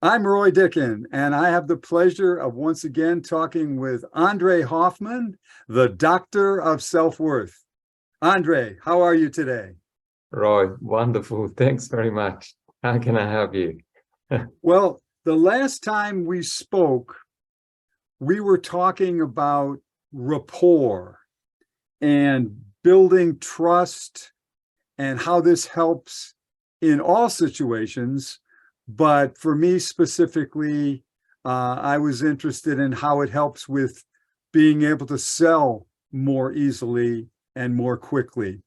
I'm Roy Dickan, and I have the pleasure of once again talking with Endre Hoffmann, the doctor of self-worth. Endre, how are you today? Roy, wonderful. Thanks very much. How can I help you? Well, the last time we spoke, we were talking about rapport and building trust and how this helps in all situations. But for me specifically, I was interested in how it helps with being able to sell more easily and more quickly.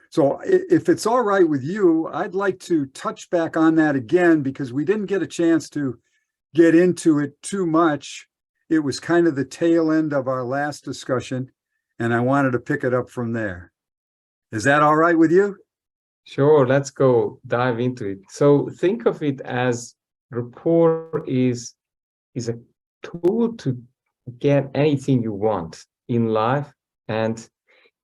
So if it's all right with you, I'd like to touch back on that again because we didn't get a chance to get into it too much. It was kind of the tail end of our last discussion, and I wanted to pick it up from there. Is that all right with you? Sure, let's go dive into it. So think of it as rapport is a tool to get anything you want in life, and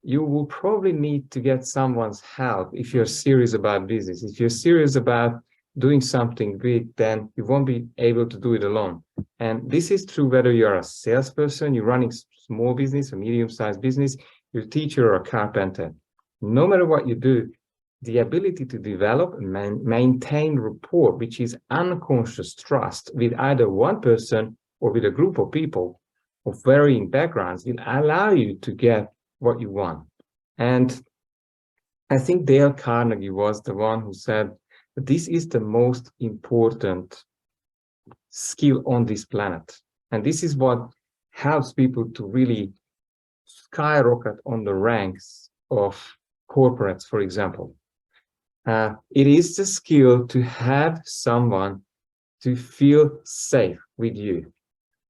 you will probably need to get someone's help if you're serious about business. If you're serious about doing something big, then you won't be able to do it alone. And this is true whether you're a salesperson, you're running small business, a medium-sized business, you're a teacher or a carpenter. No matter what you do, the ability to develop and maintain rapport, which is unconscious trust with either one person or with a group of people of varying backgrounds, will allow you to get what you want. And I think Dale Carnegie was the one who said that this is the most important skill on this planet. And this is what helps people to really skyrocket on the ranks of corporates, for example. It is the skill to have someone to feel safe with you.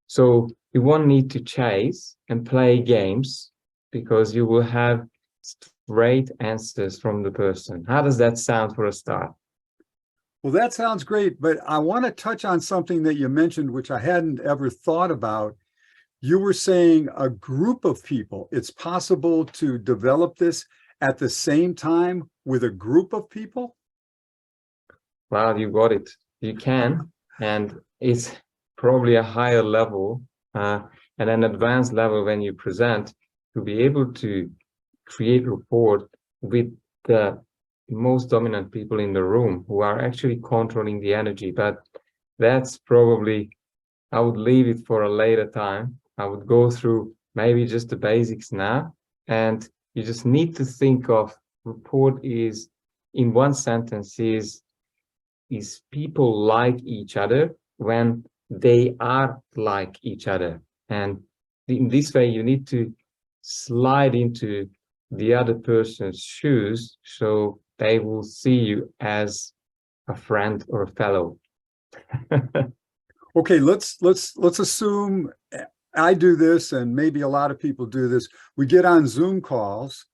So you won't need to chase and play games because you will have straight answers from the person. How does that sound for a start? Well, that sounds great, but I want to touch on something that you mentioned, which I hadn't ever thought about. You were saying a group of people. It's possible to develop this at the same time with a group of people? Well, you got it. You can, and it's probably a higher level and an advanced level when you present to be able to create rapport with the most dominant people in the room who are actually controlling the energy. But that's probably, I would leave it for a later time. I would go through maybe just the basics now. And you just need to think of rapport is, in one sentence, is people like each other when they are like each other. And in this way, you need to slide into the other person's shoes so they will see you as a friend or a fellow. Okay, let's assume I do this, and maybe a lot of people do this. We get on Zoom calls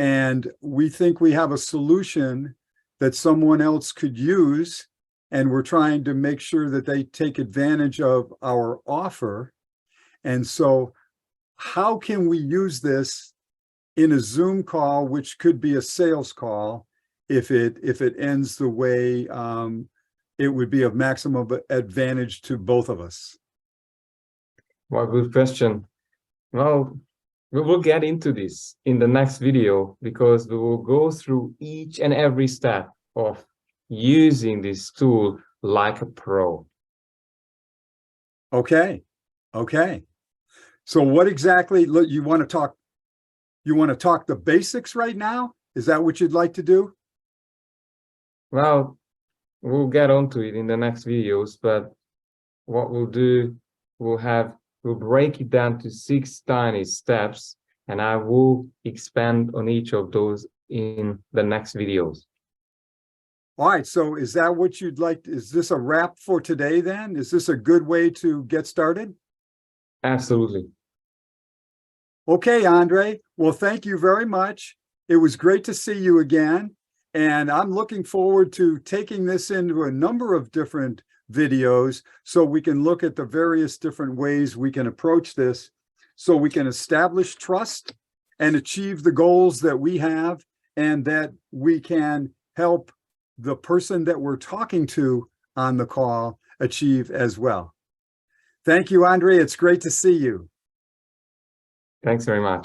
and we think we have a solution that someone else could use, and we're trying to make sure that they take advantage of our offer. And so how can we use this in a Zoom call, which could be a sales call, if it ends the way it would be of maximum advantage to both of us? Well, good question. Well, we will get into this in the next video because we will go through each and every step of using this tool like a pro. Okay. So what exactly you want to talk? You want to talk the basics right now? Is that what you'd like to do? Well, we'll get onto it in the next videos, but what we'll do, we'll break it down to 6 tiny steps, and I will expand on each of those in the next videos. All right, so is that what you'd like? Is this a wrap for today then? Is this a good way to get started? Absolutely. Okay, Endre. Well, thank you very much. It was great to see you again. And I'm looking forward to taking this into a number of different videos so we can look at the various different ways we can approach this so we can establish trust and achieve the goals that we have, and that we can help the person that we're talking to on the call achieve as well. Thank you, Endre. It's great to see you. Thanks very much.